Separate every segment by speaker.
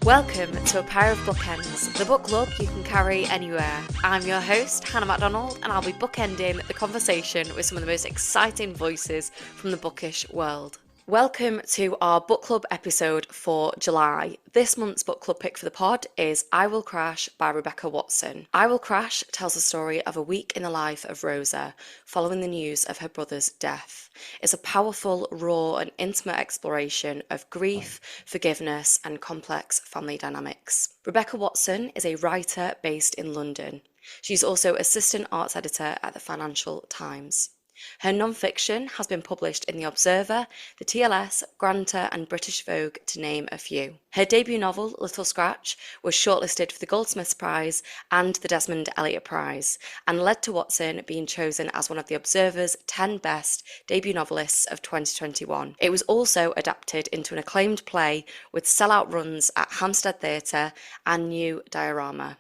Speaker 1: Welcome to A Pair of Bookends, the book club you can carry anywhere. I'm your host, Hannah MacDonald, and I'll be bookending the conversation with some of the most exciting voices from the bookish world. Welcome to our book club episode for July. This month's book club pick for the pod is I Will Crash by Rebecca Watson. I Will Crash tells the story of a week in the life of Rosa following the news of her brother's death. It's a powerful, raw and intimate exploration of grief, forgiveness and complex family dynamics. Rebecca Watson is a writer based in London. She's also assistant arts editor at the Financial Times. Her non-fiction has been published in The Observer, the TLS, Granta and British Vogue, to name a few. Her debut novel, Little Scratch, was shortlisted for the Goldsmiths Prize and the Desmond Elliott Prize, and led to Watson being chosen as one of The Observer's 10 best debut novelists of 2021. It was also adapted into an acclaimed play with sellout runs at Hampstead Theatre and New Diorama.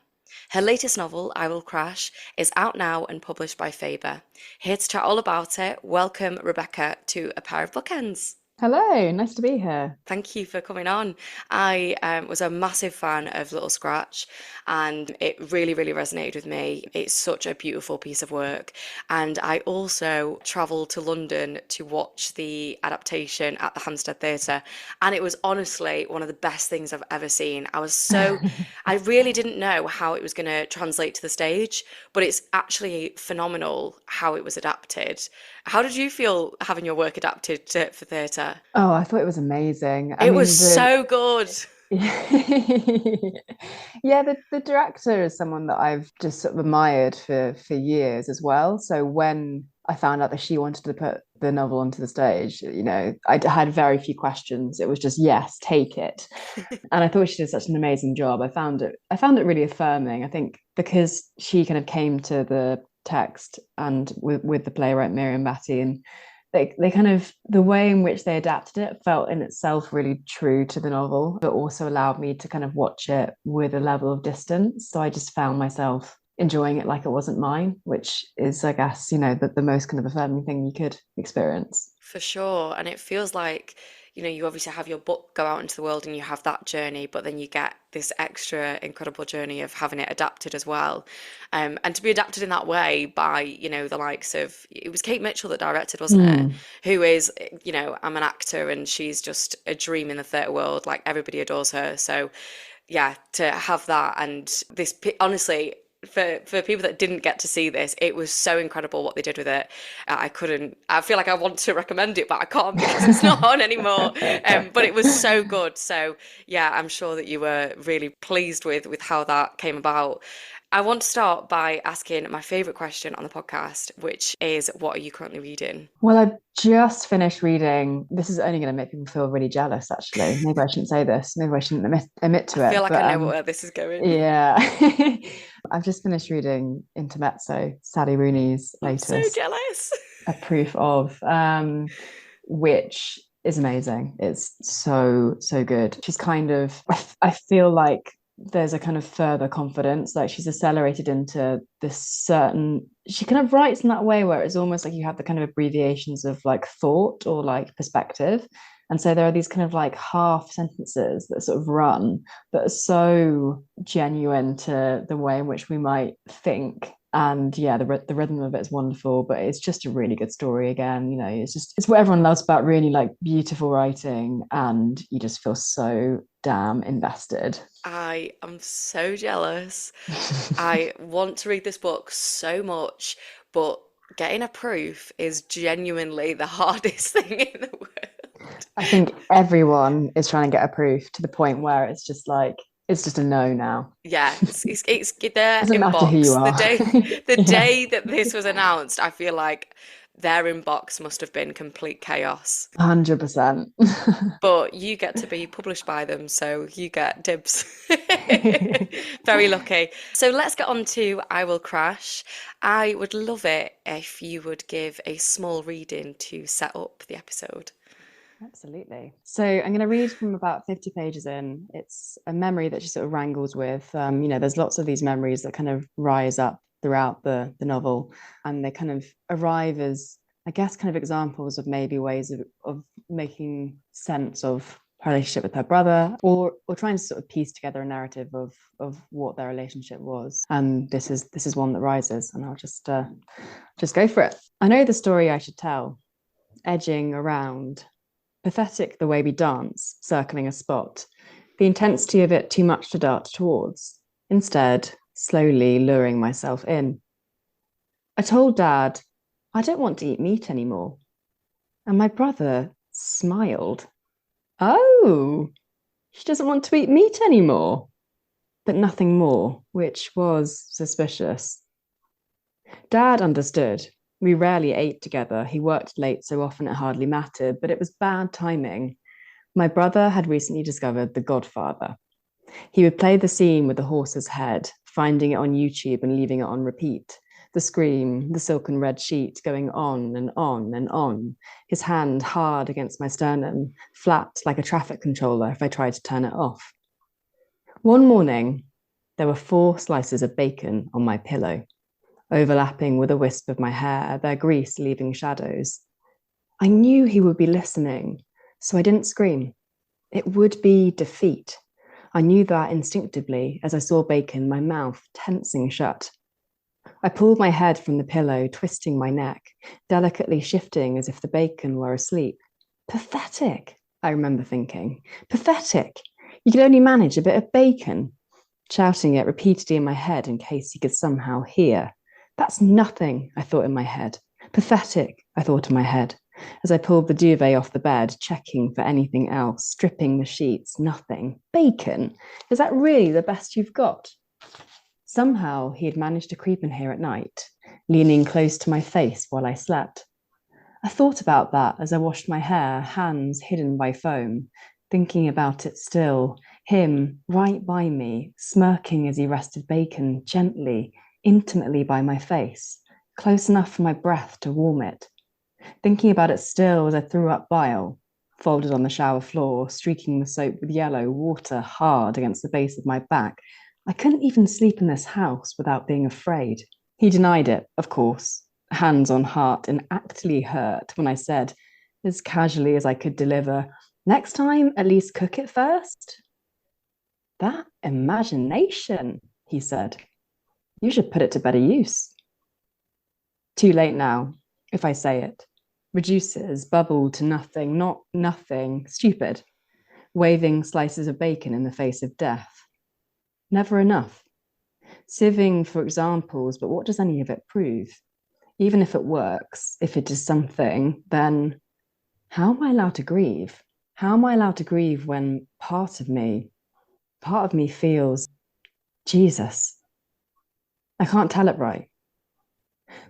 Speaker 1: Her latest novel, I Will Crash, is out now and published by Faber. Here to chat all about it, welcome Rebecca to A Pair of Bookends.
Speaker 2: Hello, nice to be here.
Speaker 1: Thank you for coming on. I was a massive fan of Little Scratch and it really, really resonated with me. It's such a beautiful piece of work. And I also travelled to London to watch the adaptation at the Hampstead Theatre. And it was honestly one of the best things I've ever seen. I really didn't know how it was going to translate to the stage, but it's actually phenomenal how it was adapted. How did you feel having your work adapted for theatre?
Speaker 2: Oh, I thought it was amazing.
Speaker 1: It was so good.
Speaker 2: Yeah, the director is someone that I've just sort of admired for years as well. So when I found out that she wanted to put the novel onto the stage, I had very few questions. It was just, yes, take it. And I thought she did such an amazing job. I found it really affirming. I think because she kind of came to the text and with the playwright Miriam Batty, and they kind of, the way in which they adapted it felt in itself really true to the novel, but also allowed me to kind of watch it with a level of distance. So I just found myself enjoying it like it wasn't mine, which is, I guess, the most kind of affirming thing you could experience.
Speaker 1: For sure. And it feels like, you obviously have your book go out into the world and you have that journey, but then you get this extra incredible journey of having it adapted as well. And to be adapted in that way by, the likes of, it was Kate Mitchell that directed, wasn't it? Who is, I'm an actor and she's just a dream in the theatre world. Like everybody adores her. So yeah, to have that and this, honestly, for people that didn't get to see this, it was so incredible what they did with it. I feel like I want to recommend it, but I can't because it's not on anymore. But it was so good. So yeah, I'm sure that you were really pleased with how that came about. I want to start by asking my favourite question on the podcast, which is, what are you currently reading?
Speaker 2: Well, I've just finished reading. This is only going to make people feel really jealous, actually. Maybe I shouldn't say this. Maybe I shouldn't admit to
Speaker 1: I
Speaker 2: it.
Speaker 1: feel like
Speaker 2: But
Speaker 1: I know where this is going.
Speaker 2: yeah, I've just finished reading Intermezzo, Sally Rooney's
Speaker 1: I'm so
Speaker 2: latest,
Speaker 1: jealous.
Speaker 2: A Proof of, which is amazing. It's so good. She's kind of, I feel like there's a kind of further confidence, like she's accelerated into this certain, she kind of writes in that way where it's almost like you have the kind of abbreviations of like thought or like perspective, and so there are these kind of like half sentences that sort of run that are so genuine to the way in which we might think. And yeah, the rhythm of it is wonderful, but it's just a really good story again. It's what everyone loves about really like beautiful writing, and you just feel so damn invested.
Speaker 1: I am so jealous. I want to read this book so much, but getting a proof is genuinely the hardest thing in the world.
Speaker 2: I think everyone is trying to get a proof to the point where it's just like, it's just a no now.
Speaker 1: Yeah, it's their
Speaker 2: Doesn't matter who you
Speaker 1: inbox. The
Speaker 2: are.
Speaker 1: day the
Speaker 2: Yeah,
Speaker 1: day that this was announced, I feel like their inbox must have been complete chaos.
Speaker 2: 100%.
Speaker 1: But you get to be published by them, so you get dibs. Very lucky. So let's get on to I Will Crash. I would love it if you would give a small reading to set up the episode.
Speaker 2: Absolutely. So I'm going to read from about 50 pages in. It's a memory that she sort of wrangles with. There's lots of these memories that kind of rise up throughout the novel, and they kind of arrive as, I guess, kind of examples of maybe ways of making sense of her relationship with her brother, or trying to sort of piece together a narrative of what their relationship was. And this is one that rises, and I'll just go for it. I know the story I should tell, edging around, pathetic the way we dance, circling a spot, the intensity of it too much to dart towards, instead slowly luring myself in. I told Dad, I don't want to eat meat anymore. And my brother smiled. Oh, she doesn't want to eat meat anymore. But nothing more, which was suspicious. Dad understood. We rarely ate together. He worked late so often it hardly mattered, but it was bad timing. My brother had recently discovered The Godfather. He would play the scene with the horse's head, finding it on YouTube and leaving it on repeat. The scream, the silken red sheet going on and on and on, his hand hard against my sternum, flat like a traffic controller if I tried to turn it off. One morning, there were 4 slices of bacon on my pillow, overlapping with a wisp of my hair, their grease leaving shadows. I knew he would be listening, so I didn't scream. It would be defeat. I knew that instinctively as I saw bacon, my mouth tensing shut. I pulled my head from the pillow, twisting my neck, delicately shifting as if the bacon were asleep. Pathetic, I remember thinking. Pathetic. You could only manage a bit of bacon. Shouting it repeatedly in my head in case he could somehow hear. That's nothing, I thought in my head. Pathetic, I thought in my head, as I pulled the duvet off the bed, checking for anything else, stripping the sheets. Nothing. Bacon? Is that really the best you've got? Somehow he had managed to creep in here at night, leaning close to my face while I slept. I thought about that as I washed my hair, hands hidden by foam, thinking about it still, him right by me, smirking as he rested bacon gently, intimately by my face, close enough for my breath to warm it. Thinking about it still as I threw up bile, folded on the shower floor, streaking the soap with yellow water hard against the base of my back. I couldn't even sleep in this house without being afraid. He denied it, of course, hands on heart, and actually hurt when I said, as casually as I could deliver, next time, at least cook it first. That imagination, he said. You should put it to better use. Too late now, if I say it. Reduces, bubble to nothing, not nothing, stupid. Waving slices of bacon in the face of death. Never enough. Sieving for examples, but what does any of it prove? Even if it works, if it is something, then how am I allowed to grieve? How am I allowed to grieve when part of me feels, Jesus, I can't tell it right.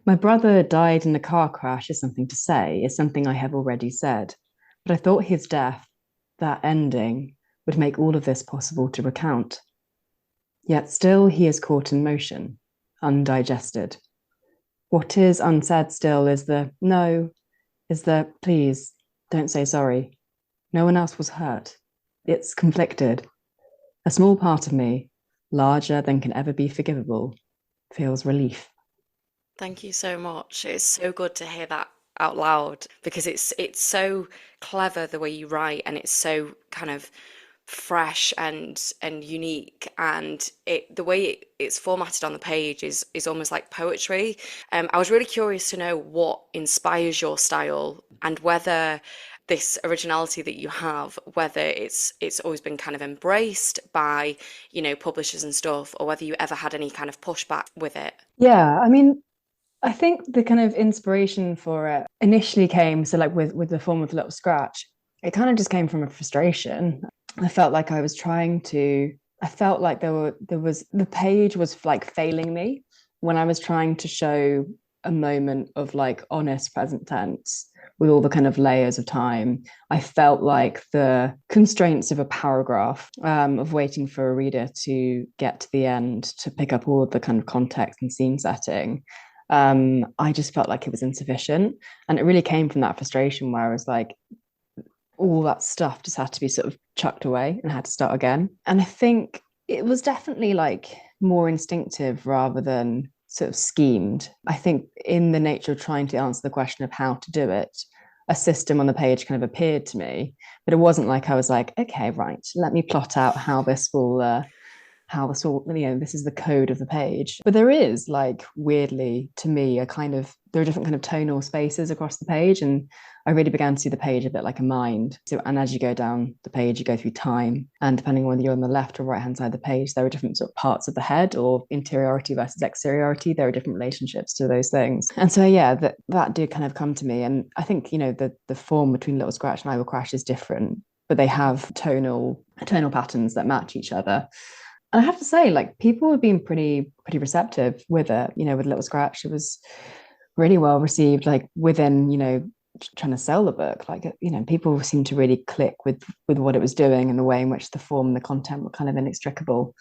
Speaker 2: My brother died in a car crash is something to say, is something I have already said. But I thought his death, that ending, would make all of this possible to recount. Yet still he is caught in motion, undigested. What is unsaid still is the no, is the please, don't say sorry. No one else was hurt. It's conflicted. A small part of me, larger than can ever be forgivable, feels relief.
Speaker 1: Thank you so much. It's so good to hear that out loud because it's so clever the way you write, and it's so kind of fresh and unique, and the way it's formatted on the page is almost like poetry. I was really curious to know what inspires your style and whether this originality that you have, whether it's always been kind of embraced by, publishers and stuff, or whether you ever had any kind of pushback with it.
Speaker 2: Yeah, I mean, I think the kind of inspiration for it initially came, so like with the form of Little Scratch, it kind of just came from a frustration. I felt like I felt like the page was like failing me when I was trying to show a moment of like honest present tense with all the kind of layers of time. I felt like the constraints of a paragraph, of waiting for a reader to get to the end to pick up all of the kind of context and scene setting. I just felt like it was insufficient. And it really came from that frustration where I was like, all that stuff just had to be sort of chucked away and had to start again. And I think it was definitely like more instinctive rather than sort of schemed. I think in the nature of trying to answer the question of how to do it, a system on the page kind of appeared to me, but it wasn't like I was like, okay, right, let me plot out how this all, this is the code of the page. But there is, like, weirdly to me, a kind of, there are different kind of tonal spaces across the page. And I really began to see the page a bit like a mind. So, and as you go down the page, you go through time. And depending on whether you're on the left or right hand side of the page, there are different sort of parts of the head, or interiority versus exteriority. There are different relationships to those things. And so, yeah, that did kind of come to me. And I think, the form between Little Scratch and I Will Crash is different, but they have tonal patterns that match each other. And I have to say, like, people have been pretty receptive with it. With Little Scratch, it was really well received. Like, within, trying to sell the book, like, people seem to really click with what it was doing, and the way in which the form and the content were kind of inextricable.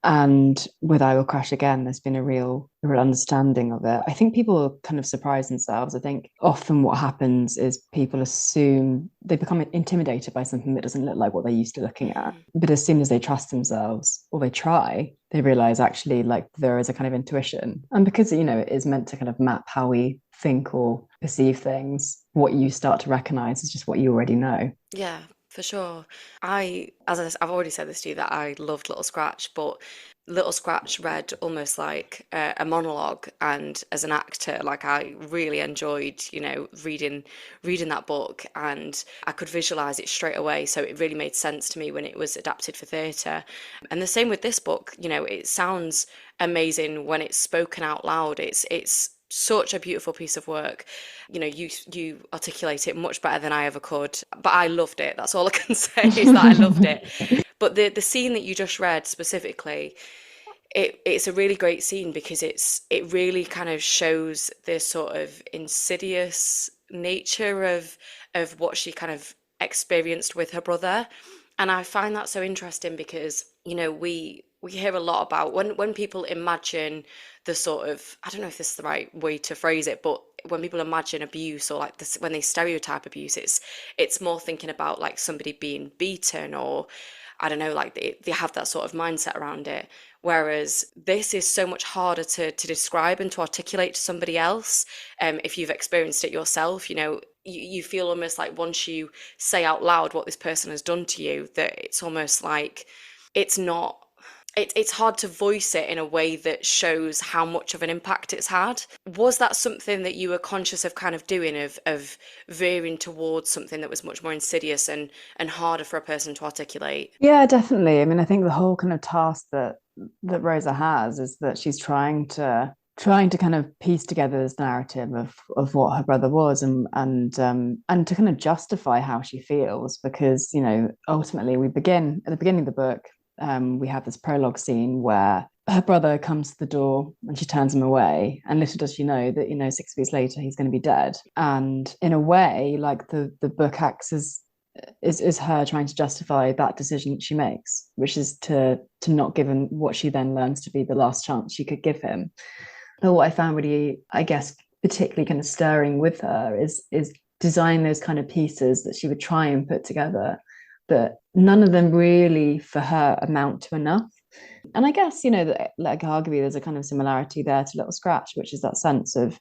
Speaker 2: And with I Will Crash again, there's been a real understanding of it. I think people kind of surprise themselves. I think often what happens is people assume they become intimidated by something that doesn't look like what they're used to looking at. But as soon as they trust themselves, or they try, they realize actually, like, there is a kind of intuition. And because, it is meant to kind of map how we think or perceive things, what you start to recognize is just what you already know.
Speaker 1: Yeah, for sure. I've already said this to you, that I loved Little Scratch, but Little Scratch read almost like a monologue, and as an actor, like, I really enjoyed, reading that book, and I could visualize it straight away. So it really made sense to me when it was adapted for theatre. And the same with this book. It sounds amazing when it's spoken out loud. It's such a beautiful piece of work. You articulate it much better than I ever could, but I loved it. That's all I can say, is that I loved it. But the scene that you just read specifically, it's a really great scene, because it really kind of shows this sort of insidious nature of what she kind of experienced with her brother. And I find that so interesting, because we hear a lot about when people imagine the sort of, I don't know if this is the right way to phrase it, but when people imagine abuse, or like this, when they stereotype abuse, it's more thinking about, like, somebody being beaten, or I don't know, like, they have that sort of mindset around it. Whereas this is so much harder to describe and to articulate to somebody else. If you've experienced it yourself, you feel almost like, once you say out loud what this person has done to you, that it's almost like it's not. It's hard to voice it in a way that shows how much of an impact it's had. Was that something that you were conscious of kind of doing, of veering towards something that was much more insidious and harder for a person to articulate?
Speaker 2: Yeah, definitely. I mean, I think the whole kind of task that Rosa has is that she's trying to kind of piece together this narrative of what her brother was, and to kind of justify how she feels, because ultimately we begin at the beginning of the book. We have this prologue scene where her brother comes to the door and she turns him away, and little does she know that 6 weeks later he's going to be dead. And in a way, like, the book acts as is her trying to justify that decision she makes, which is to not give him what she then learns to be the last chance she could give him. But what I found really, I guess, particularly kind of stirring with her is design those kind of pieces that she would try and put together, that none of them really for her amount to enough. And I guess, that, like, arguably there's a kind of similarity there to Little Scratch, which is that sense of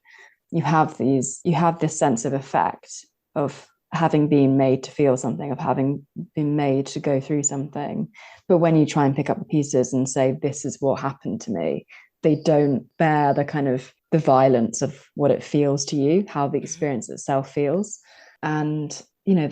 Speaker 2: you have this sense of effect, of having been made to feel something, of having been made to go through something. But when you try and pick up the pieces and say, this is what happened to me, they don't bear the kind of the violence of what it feels to you, how the experience itself feels. And I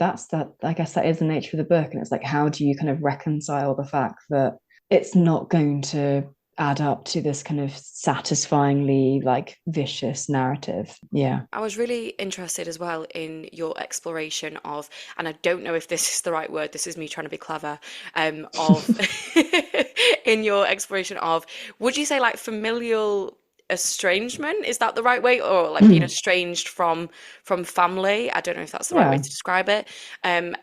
Speaker 2: guess that is the nature of the book. And it's like, how do you kind of reconcile the fact that it's not going to add up to this kind of satisfyingly, like, vicious narrative? Yeah.
Speaker 1: I was really interested as well in your exploration of, and I don't know if this is the right word, this is me trying to be clever, of in your exploration of, would you say, like, familial estrangement, is that the right way, or like being estranged from family? I don't know if that's the right way
Speaker 2: Yeah.
Speaker 1: to describe it. And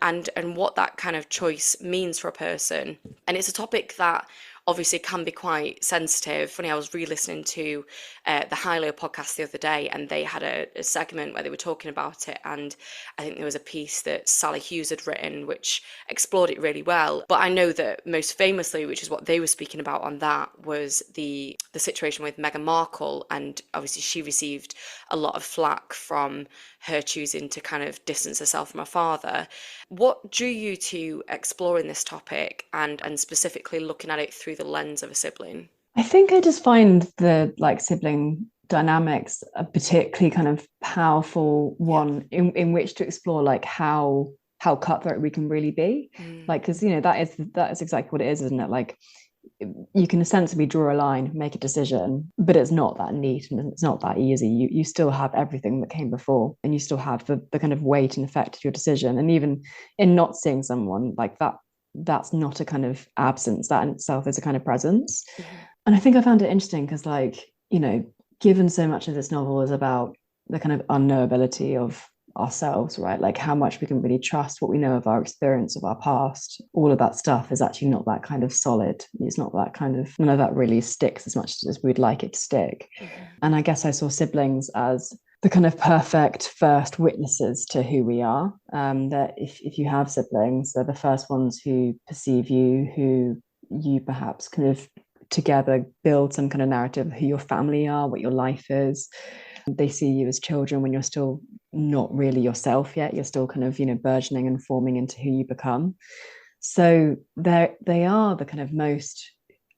Speaker 1: what that kind of choice means for a person. And it's a topic that obviously can be quite sensitive. Funny, I was re-listening to the High Low podcast the other day, and they had a segment where they were talking about it, and I think there was a piece that Sally Hughes had written which explored it really well. But I know that most famously, which is what they were speaking about on that, was the situation with Meghan Markle, and obviously she received a lot of flack from her choosing to kind of distance herself from her father. What drew you to exploring this topic and specifically looking at it through the lens of a sibling?
Speaker 2: I think I just find the like sibling dynamics a particularly kind of powerful one in which to explore like how cutthroat we can really be. Like, because that is exactly what it is, isn't it? Like, you can ostensibly draw a line, make a decision, but it's not that neat and it's not that easy. You still have everything that came before, and you still have the kind of weight and effect of your decision. And even in not seeing someone like that, that's not a kind of absence. That in itself is a kind of presence. And I think I found it interesting because, like, given so much of this novel is about the kind of unknowability of ourselves, right? Like how much we can really trust what we know of our experience, of our past, all of that stuff is actually not that kind of solid. It's not that kind of, none of that really sticks as much as we'd like it to stick. And I guess I saw siblings as the kind of perfect first witnesses to who we are. That if you have siblings, they're the first ones who perceive you, who you perhaps kind of together build some kind of narrative of who your family are, what your life is. They see you as children when you're still not really yourself yet. You're still kind of, burgeoning and forming into who you become. So they are the kind of most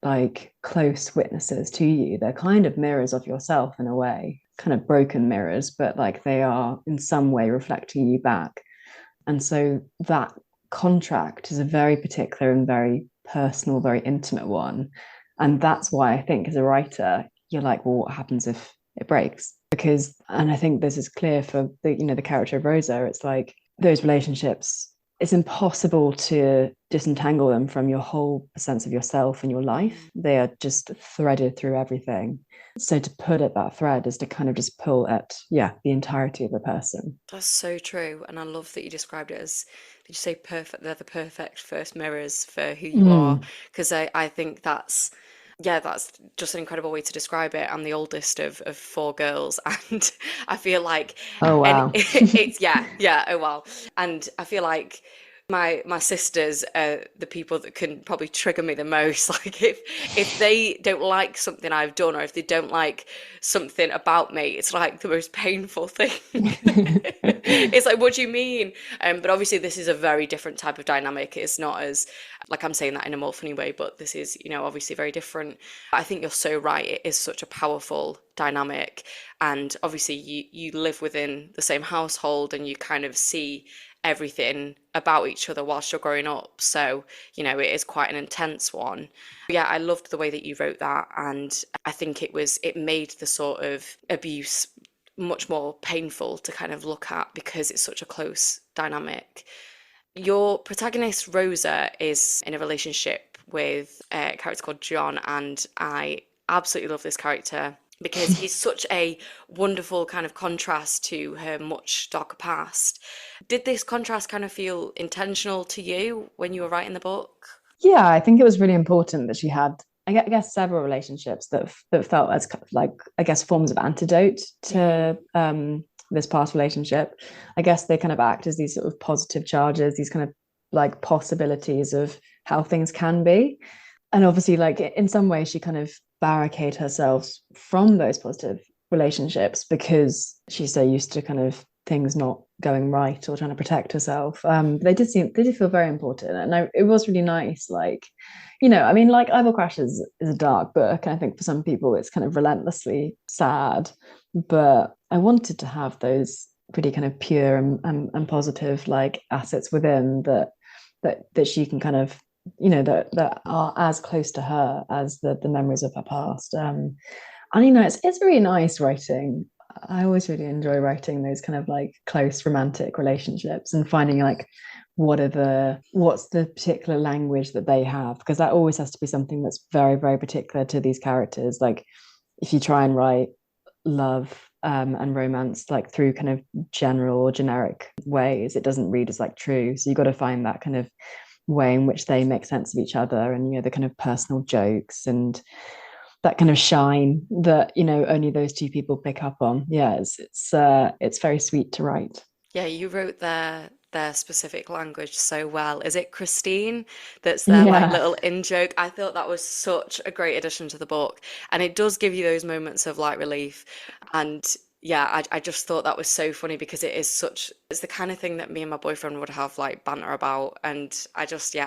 Speaker 2: like close witnesses to you. They're kind of mirrors of yourself in a way, kind of broken mirrors, but like they are in some way reflecting you back. And so that contract is a very particular and very personal, very intimate one. And that's why I think as a writer, you're like, well, what happens if it breaks? Because, and I think this is clear for the character of Rosa, it's like those relationships, it's impossible to disentangle them from your whole sense of yourself and your life. They are just threaded through everything. So to put at that thread is to kind of just pull at, the entirety of a person.
Speaker 1: That's so true. And I love that you described it as, did you say perfect? They're the perfect first mirrors for who you are. Because I think that's just an incredible way to describe it. I'm the oldest of four girls, and I feel like,
Speaker 2: Oh, wow.
Speaker 1: it's oh well, and I feel like my sisters are the people that can probably trigger me the most. Like if they don't like something I've done, or if they don't like something about me, it's like the most painful thing. It's like, what do you mean? But obviously this is a very different type of dynamic. It's not as, like, I'm saying that in a more funny way, but this is, obviously very different. I think you're so right. It is such a powerful dynamic, and obviously you live within the same household, and you kind of see everything about each other whilst you're growing up. So, it is quite an intense one. But yeah, I loved the way that you wrote that, and I think it made the sort of abuse much more painful to kind of look at because it's such a close dynamic. Your protagonist, Rosa, is in a relationship with a character called John, and I absolutely love this character because he's such a wonderful kind of contrast to her much darker past. Did this contrast kind of feel intentional to you when you were writing the book?
Speaker 2: Yeah, I think it was really important that she had, I guess, several relationships that felt as like, I guess, forms of antidote to this past relationship. I guess they kind of act as these sort of positive charges, these kind of like possibilities of how things can be. And obviously, like in some way, she kind of barricade herself from those positive relationships because she's so used to kind of things not going right or trying to protect herself. They did feel very important, and it was really nice. Like, I mean, like Eyeball Crash is a dark book, and I think for some people it's kind of relentlessly sad. But I wanted to have those pretty kind of pure and positive like assets within that she can kind of that are as close to her as the memories of her past. And it's really nice writing. I always really enjoy writing those kind of like close romantic relationships and finding like what's the particular language that they have, because that always has to be something that's very, very particular to these characters. Like if you try and write love and romance like through kind of general or generic ways, it doesn't read as like true. So you've got to find that kind of way in which they make sense of each other, and the kind of personal jokes and that kind of shine that only those two people pick up on. Yeah, it's very sweet to write.
Speaker 1: Yeah, you wrote their specific language so well. Is it Christine that's their like
Speaker 2: Yeah.
Speaker 1: little in joke? I thought that was such a great addition to the book, and it does give you those moments of light relief. And yeah, I just thought that was so funny because it's the kind of thing that me and my boyfriend would have like banter about, and I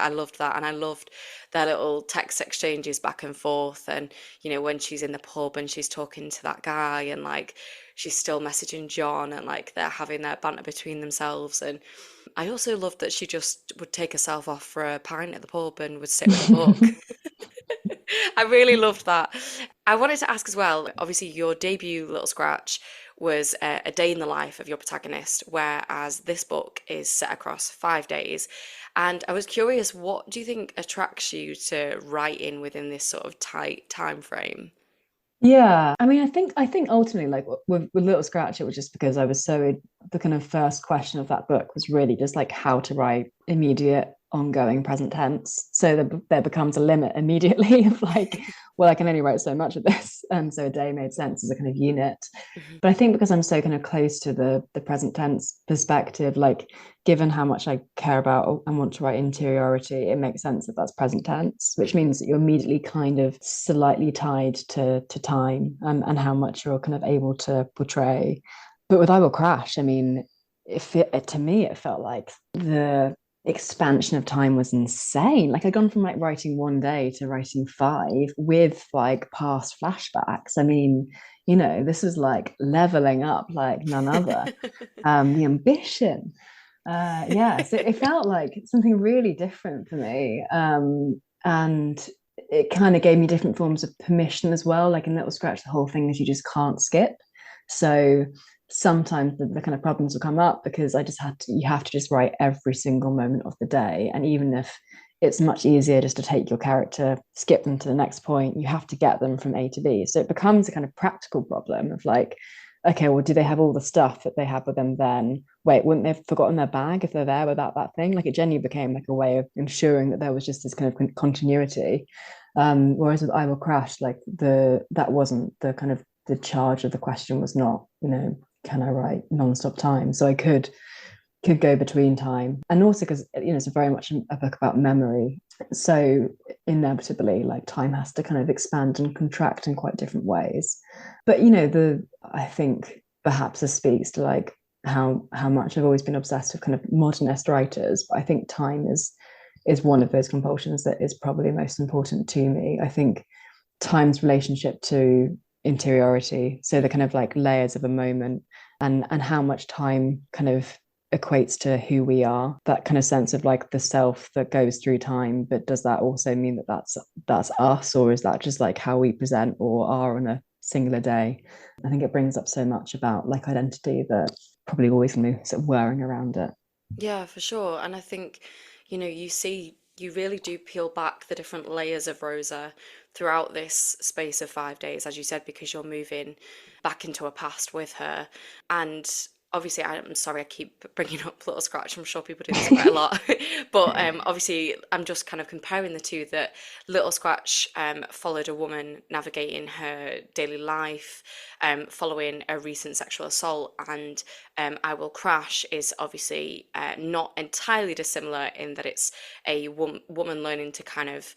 Speaker 1: loved that, and I loved their little text exchanges back and forth, and when she's in the pub and she's talking to that guy, and like she's still messaging John, and like they're having their banter between themselves. And I also loved that she just would take herself off for a pint at the pub and would sit with a book. I really loved that. I wanted to ask as well, obviously, your debut, Little Scratch, was a day in the life of your protagonist, whereas this book is set across 5 days. And I was curious, what do you think attracts you to writing within this sort of tight time frame?
Speaker 2: Yeah, I mean, I think ultimately, like with Little Scratch, it was just because I was the kind of first question of that book was really just like how to write immediate, ongoing present tense. So there becomes a limit immediately of like, well, I can only write so much of this, and so a day made sense as a kind of unit.
Speaker 1: Mhm.
Speaker 2: But I think because I'm so kind of close to the present tense perspective, like given how much I care about and want to write interiority, it makes sense that that's present tense, which means that you're immediately kind of slightly tied to time, and how much you're kind of able to portray. But with I Will Crash, I mean, to me, it felt like the expansion of time was insane. Like I'd gone from like writing one day to writing five with like past flashbacks. I mean, this is like leveling up like none other. The ambition. Yeah, so it felt like something really different for me. And it kind of gave me different forms of permission as well. Like in Little Scratch, the whole thing is you just can't skip. So sometimes the kind of problems will come up because you have to just write every single moment of the day. And even if it's much easier just to take your character, skip them to the next point, you have to get them from A to B. So it becomes a kind of practical problem of like, okay, well, do they have all the stuff that they have with them then? Wait, wouldn't they have forgotten their bag if they're there without that thing? Like it genuinely became like a way of ensuring that there was just this kind of continuity. Whereas with I Will Crash, like that wasn't the kind of the charge of the question was not, can I write non-stop time? So I could go between time, and also because it's very much a book about memory, so inevitably like time has to kind of expand and contract in quite different ways. But the I think perhaps this speaks to like how much I've always been obsessed with kind of modernist writers, but I think time is one of those compulsions that is probably most important to me. I think time's relationship to interiority, so the kind of like layers of a moment, and how much time kind of equates to who we are, that kind of sense of like the self that goes through time. But does that also mean that that's us, or is that just like how we present or are on a singular day? I think it brings up so much about like identity that probably always going to be sort of whirring around it.
Speaker 1: Yeah, for sure. And I think, you really do peel back the different layers of Rosa throughout this space of 5 days, as you said, because you're moving back into a past with her. And obviously, I'm sorry, I keep bringing up Little Scratch. I'm sure people do this quite a lot. But obviously, I'm just kind of comparing the two, that Little Scratch followed a woman navigating her daily life, following a recent sexual assault, and I Will Crash is obviously not entirely dissimilar in that it's a woman learning to kind of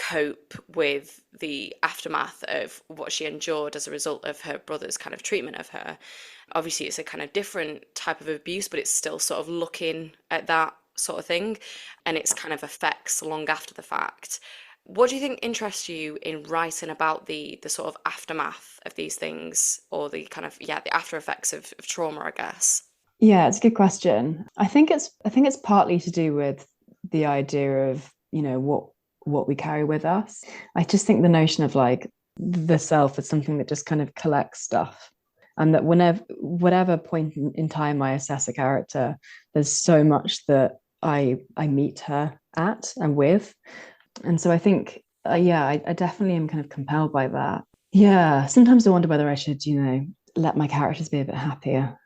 Speaker 1: cope with the aftermath of what she endured as a result of her brother's kind of treatment of her. Obviously, it's a kind of different type of abuse, but it's still sort of looking at that sort of thing, and its kind of effects long after the fact. What do you think interests you in writing about the sort of aftermath of these things, or the kind of, yeah, the after effects of trauma, I guess?
Speaker 2: Yeah, it's a good question. I think it's partly to do with the idea of, what we carry with us. I just think the notion of like the self is something that just kind of collects stuff. And that whatever point in time I assess a character, there's so much that I meet her at and with. And so I think, yeah, I definitely am kind of compelled by that. Yeah, sometimes I wonder whether I should, let my characters be a bit happier.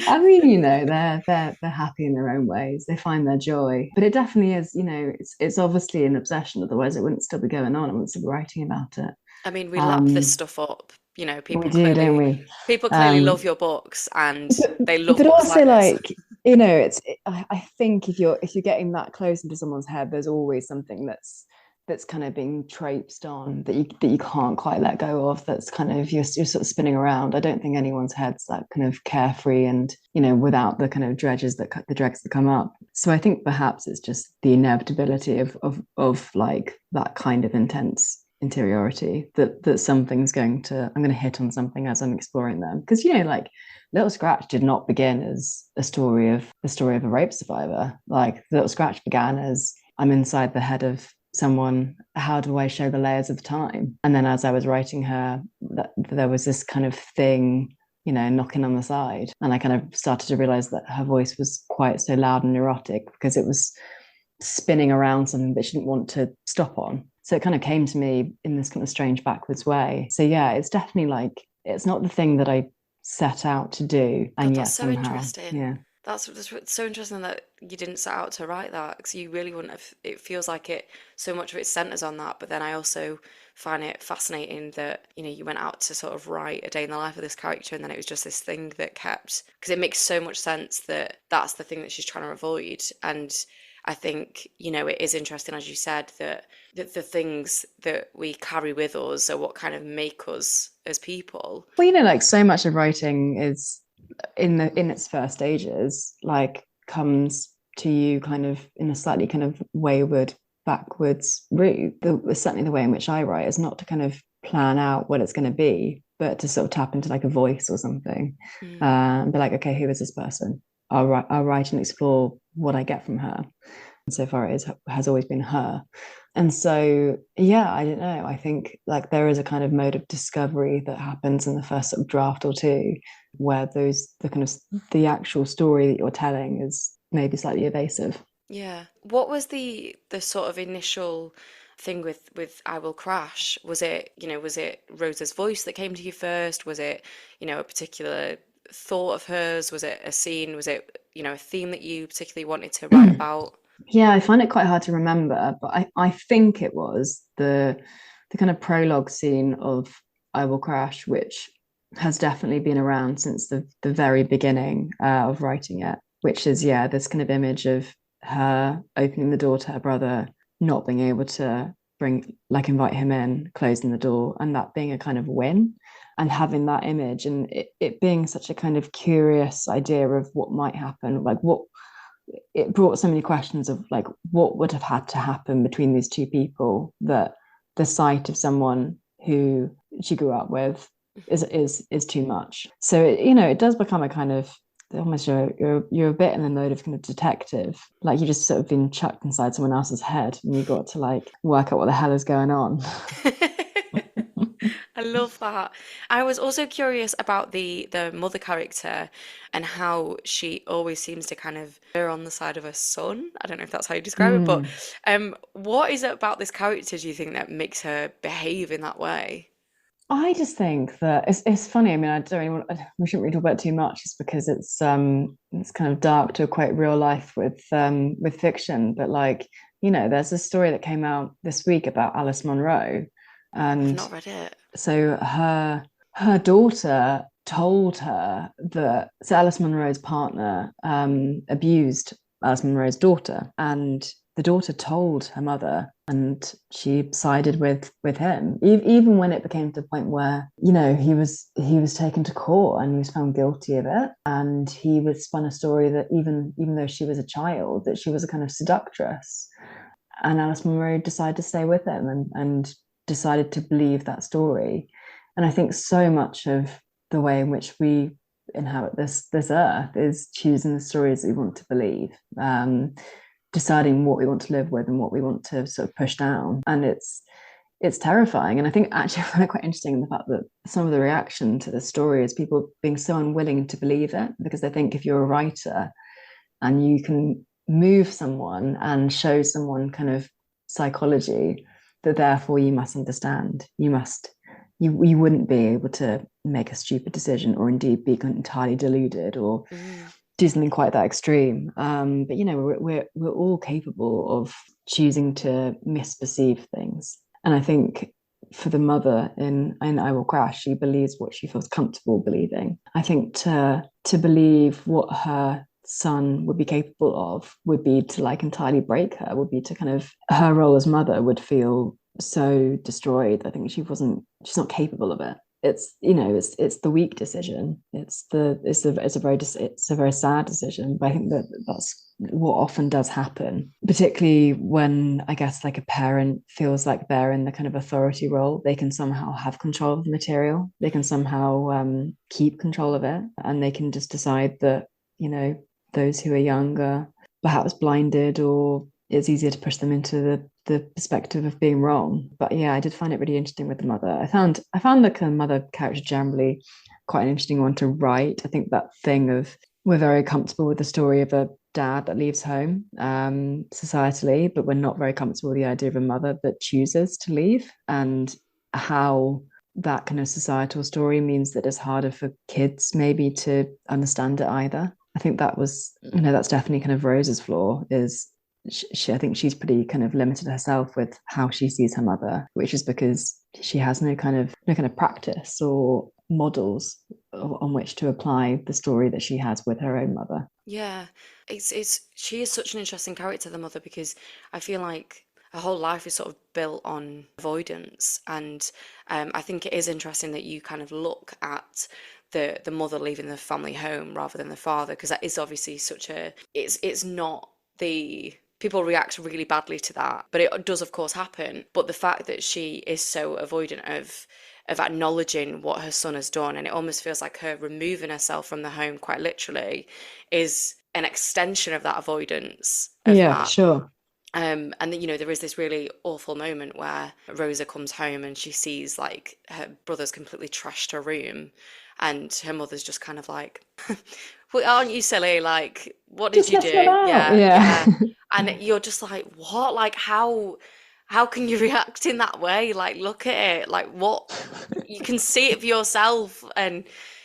Speaker 2: I mean, they're happy in their own ways. They find their joy. But it definitely is, it's obviously an obsession. Otherwise, it wouldn't still be going on. I wouldn't still be writing about it.
Speaker 1: I mean, we lap this
Speaker 2: Um,
Speaker 1: stuff up.
Speaker 2: we do, don't we?
Speaker 1: People clearly love
Speaker 2: Um,
Speaker 1: your books and
Speaker 2: but
Speaker 1: they love
Speaker 2: but
Speaker 1: books
Speaker 2: also
Speaker 1: like this.
Speaker 2: like, I think if you're getting that close into someone's head, there's always something that's kind of being traipsed on that you can't quite let go of. That's kind of you're sort of spinning around. I don't think anyone's head's that kind of carefree and without the kind of the dregs that come up. So I think perhaps it's just the inevitability of like that kind of intense interiority that something's I'm going to hit on something as I'm exploring them, because like Little Scratch did not begin as a story of a rape survivor. Like Little Scratch began as I'm inside the head of someone. How do I show the layers of time? And then as I was writing her, there was this kind of thing, knocking on the side, and I kind of started to realize that her voice was quite so loud and erotic because it was spinning around something that she didn't want to stop on. So it kind of came to me in this kind of strange backwards way. So yeah, it's definitely like it's not the thing that I set out to do,
Speaker 1: God,
Speaker 2: and
Speaker 1: that's
Speaker 2: yet
Speaker 1: so
Speaker 2: somehow,
Speaker 1: interesting.
Speaker 2: yeah.
Speaker 1: That's so interesting that you didn't set out to write that because you really wouldn't have. It feels like so much of it centers on that. But then I also find it fascinating that, you went out to sort of write a day in the life of this character and then it was just this thing that kept, because it makes so much sense that that's the thing that she's trying to avoid. And I think, it is interesting, as you said, that the things that we carry with us are what kind of make us as people.
Speaker 2: Well, like so much of writing is in its first stages, like comes to you kind of in a slightly kind of wayward, backwards route. Certainly the way in which I write is not to kind of plan out what it's going to be, but to sort of tap into like a voice or something,
Speaker 1: Mm.
Speaker 2: and be like, okay, who is this person? I'll write and explore what I get from her. And so far, has always been her. And so, yeah, I don't know. I think like there is a kind of mode of discovery that happens in the first sort of draft or two, where the actual story that you're telling is maybe slightly evasive.
Speaker 1: Yeah. What was the sort of initial thing with I Will Crash? Was it Rosa's voice that came to you first? Was it, a particular thought of hers? Was it a scene? Was it, a theme that you particularly wanted to write about?
Speaker 2: Yeah, I find it quite hard to remember, but I think it was the kind of prologue scene of I Will Crash, which has definitely been around since the very beginning of writing it, which is, yeah, this kind of image of her opening the door to her brother, not being able to invite him in, closing the door, and that being a kind of win, and having that image and it being such a kind of curious idea of what might happen, like what it brought so many questions of like what would have had to happen between these two people that the sight of someone who she grew up with is too much. So it does become a kind of almost you're a bit in the mode of kind of detective, like you just sort of been chucked inside someone else's head and you got to like work out what the hell is going on.
Speaker 1: I love that. I was also curious about the mother character and how she always seems to kind of err on the side of her son. I don't know if that's how you describe it, but
Speaker 2: Mm.
Speaker 1: what is it about this character do you think that makes her behave in that way?
Speaker 2: I just think that it's funny. I mean, I don't really we shouldn't really talk about it too much, just because it's kind of dark to equate real life with fiction. But like, there's a story that came out this week about Alice Munro,
Speaker 1: I've
Speaker 2: and
Speaker 1: not read it.
Speaker 2: so her daughter told her that so Alice Munro's partner abused Alice Munro's daughter, and the daughter told her mother, and she sided with him, even when it became to the point where he was taken to court and he was found guilty of it, and he was spun a story that even though she was a child, that she was a kind of seductress, and Alice Munro decided to stay with him and decided to believe that story. And I think so much of the way in which we inhabit this earth is choosing the stories that we want to believe, deciding what we want to live with and what we want to sort of push down. And it's terrifying. And I think actually I find it quite interesting in the fact that some of the reaction to the story is people being so unwilling to believe it, because they think if you're a writer and you can move someone and show someone kind of psychology, that therefore you must understand, you wouldn't be able to make a stupid decision or indeed be entirely deluded or
Speaker 1: Mm.
Speaker 2: do something quite that extreme. But we're all capable of choosing to misperceive things, and I think for the mother in I Will Crash, she believes what she feels comfortable believing. I think to believe what her son would be capable of would be to like entirely break her, would be to kind of her role as mother would feel so destroyed. I think she's not capable of it. It's the weak decision. It's a very sad decision, but I think that that's what often does happen, particularly when I guess like a parent feels like they're in the kind of authority role. They can somehow have control of the material. They can somehow keep control of it, and they can just decide that those who are younger perhaps blinded, or it's easier to push them into the perspective of being wrong. But yeah, I did find it really interesting with the mother. I found the kind of mother character generally quite an interesting one to write. I think that thing of we're very comfortable with the story of a dad that leaves home societally, but we're not very comfortable with the idea of a mother that chooses to leave, and how that kind of societal story means that it's harder for kids maybe to understand it either. I think that's definitely kind of Rose's flaw is I think she's pretty kind of limited herself with how she sees her mother, which is because she has no kind of practice or models on which to apply the story that she has with her own mother.
Speaker 1: Yeah, it's she is such an interesting character, the mother, because I feel like her whole life is sort of built on avoidance, and I think it is interesting that you kind of look at the mother leaving the family home rather than the father, because that is obviously such a it's not the people react really badly to that, but it does of course happen. But the fact that she is so avoidant of acknowledging what her son has done, and it almost feels like her removing herself from the home quite literally is an extension of that avoidance of
Speaker 2: Yeah,
Speaker 1: that.
Speaker 2: sure.
Speaker 1: And then, there is this really awful moment where Rosa comes home and she sees like her brother's completely trashed her room, and her mother's just kind of like, well, aren't you silly? Like, what did
Speaker 2: Just
Speaker 1: you
Speaker 2: messing
Speaker 1: do?
Speaker 2: about.
Speaker 1: Yeah,
Speaker 2: Yeah.
Speaker 1: yeah. And you're just like, what? Like, how can you react in that way? Like, look at it. Like, what? You can see it for yourself. And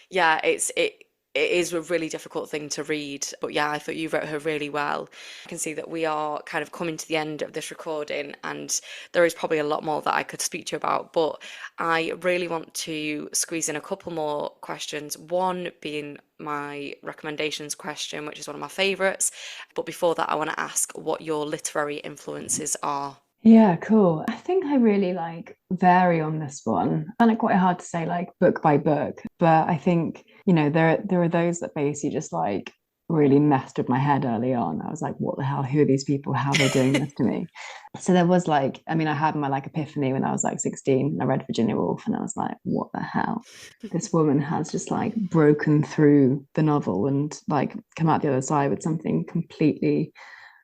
Speaker 1: yeah, it is a really difficult thing to read. But yeah, I thought you wrote her really well. I can see that we are kind of coming to the end of this recording, and there is probably a lot more that I could speak to you about, but I really want to squeeze in a couple more questions. One being my recommendations question, which is one of my favourites. But before that, I want to ask what your literary influences are.
Speaker 2: Yeah, cool. I think I really like vary on this one. I find it quite hard to say like book by book, but I think, there are those that basically just like really messed with my head early on. I was like, what the hell? Who are these people? How are they doing this to me? So there was like, I mean, I had my like epiphany when I was like 16 and I read Virginia Woolf and I was like, what the hell? This woman has just like broken through the novel and like come out the other side with something completely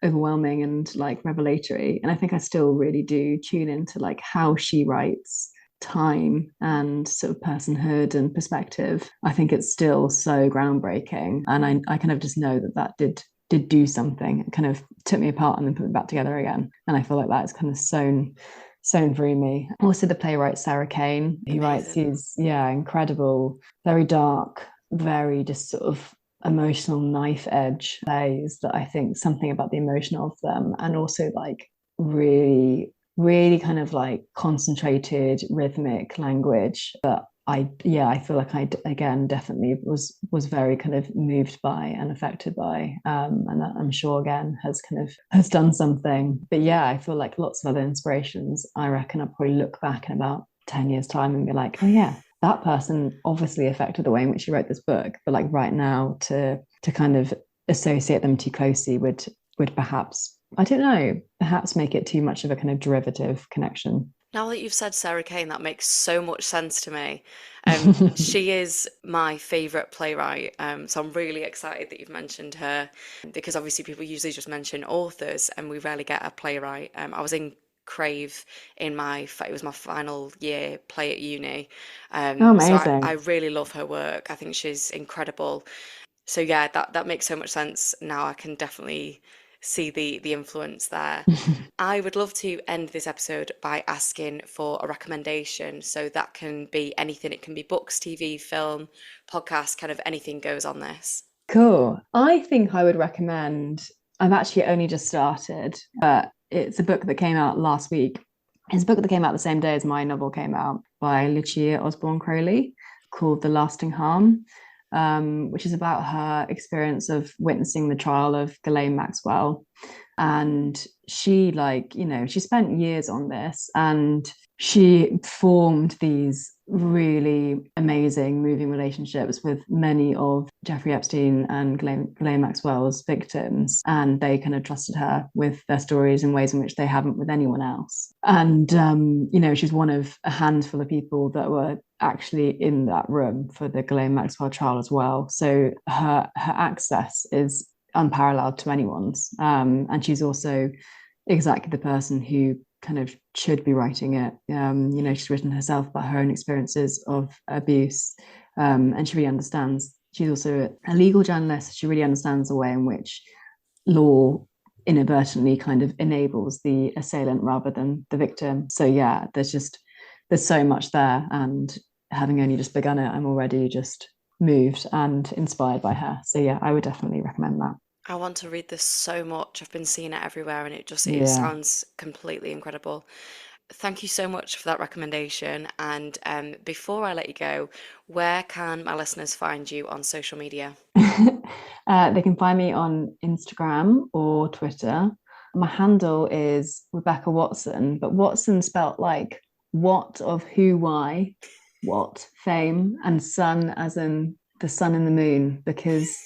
Speaker 2: overwhelming and like revelatory. And I think I still really do tune into like how she writes time and sort of personhood and perspective. I think it's still so groundbreaking. And I kind of just know that did do something. It kind of took me apart and then put me back together again. And I feel like that is kind of sewn through me. Also the playwright Sarah Kane, who writes
Speaker 1: Amazing.
Speaker 2: these, yeah, incredible, very dark, very just sort of emotional knife edge plays that I think something about the emotion of them, and also like really, really kind of like concentrated rhythmic language that I feel like again definitely was very kind of moved by and affected by, and that I'm sure again has done something. But yeah, I feel like lots of other inspirations. I reckon I'll probably look back in about 10 years' time and be like, oh yeah, that person obviously affected the way in which she wrote this book. But like right now, to kind of associate them too closely would perhaps, I don't know, perhaps make it too much of a kind of derivative connection.
Speaker 1: Now that you've said Sarah Kane, that makes so much sense to me. She is my favourite playwright, so I'm really excited that you've mentioned her, because obviously people usually just mention authors and we rarely get a playwright. I was in Crave it was my final year play at uni,
Speaker 2: Oh,
Speaker 1: so I
Speaker 2: amazing.
Speaker 1: really love her work. I think she's incredible. So yeah, that makes so much sense now. I can definitely see the influence there. I would love to end this episode by asking for a recommendation. So that can be anything. It can be books, TV, film, podcast, kind of anything goes on this.
Speaker 2: Cool. I think I would recommend, I've actually only just started, but it's a book that came out last week. It's a book that came out the same day as my novel came out by Lucia Osborne Crowley called The Lasting Harm, which is about her experience of witnessing the trial of Ghislaine Maxwell. And she, like, you know, she spent years on this and she formed these really amazing, moving relationships with many of Jeffrey Epstein and Ghislaine Maxwell's victims. And they kind of trusted her with their stories in ways in which they haven't with anyone else. And, you know, she's one of a handful of people that were actually in that room for the Ghislaine Maxwell trial as well. So her access is unparalleled to anyone's. And she's also exactly the person who kind of should be writing it. You know, she's written herself about her own experiences of abuse, and she really understands. She's also a legal journalist. She really understands the way in which law inadvertently kind of enables the assailant rather than the victim. So yeah, there's so much there, and having only just begun it, I'm already just moved and inspired by her. So yeah, I would definitely recommend that.
Speaker 1: I want to read this so much. I've been seeing it everywhere and it
Speaker 2: Yeah.
Speaker 1: sounds completely incredible. Thank you so much for that recommendation. And before I let you go, where can my listeners find you on social media?
Speaker 2: They can find me on Instagram or Twitter. My handle is Rebecca Watson, but Watson spelt like what of who, why, what, fame, and sun as in the sun and the moon, because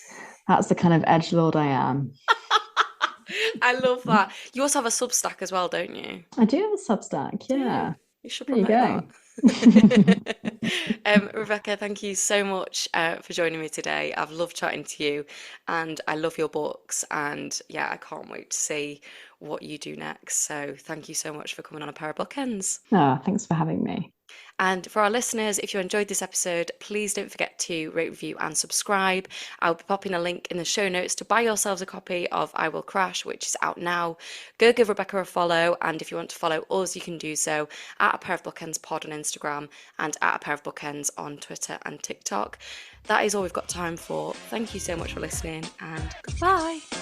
Speaker 2: that's the kind of edgelord I am.
Speaker 1: I love that. You also have a Substack as well, don't you?
Speaker 2: I do have a Substack, yeah.
Speaker 1: You should
Speaker 2: There you
Speaker 1: promote
Speaker 2: go.
Speaker 1: that. Rebecca, thank you so much for joining me today. I've loved chatting to you and I love your books. And yeah, I can't wait to see what you do next. So thank you so much for coming on A Pair of Bookends.
Speaker 2: Thanks for having me.
Speaker 1: And for our listeners, if you enjoyed this episode, please don't forget to rate, review, and subscribe. I'll be popping a link in the show notes to buy yourselves a copy of I Will Crash, which is out now. Go give Rebecca a follow, and if you want to follow us, you can do so at apairofbookendspod on Instagram and at apairofbookends on Twitter and TikTok. That is all we've got time for. Thank you so much for listening, and goodbye.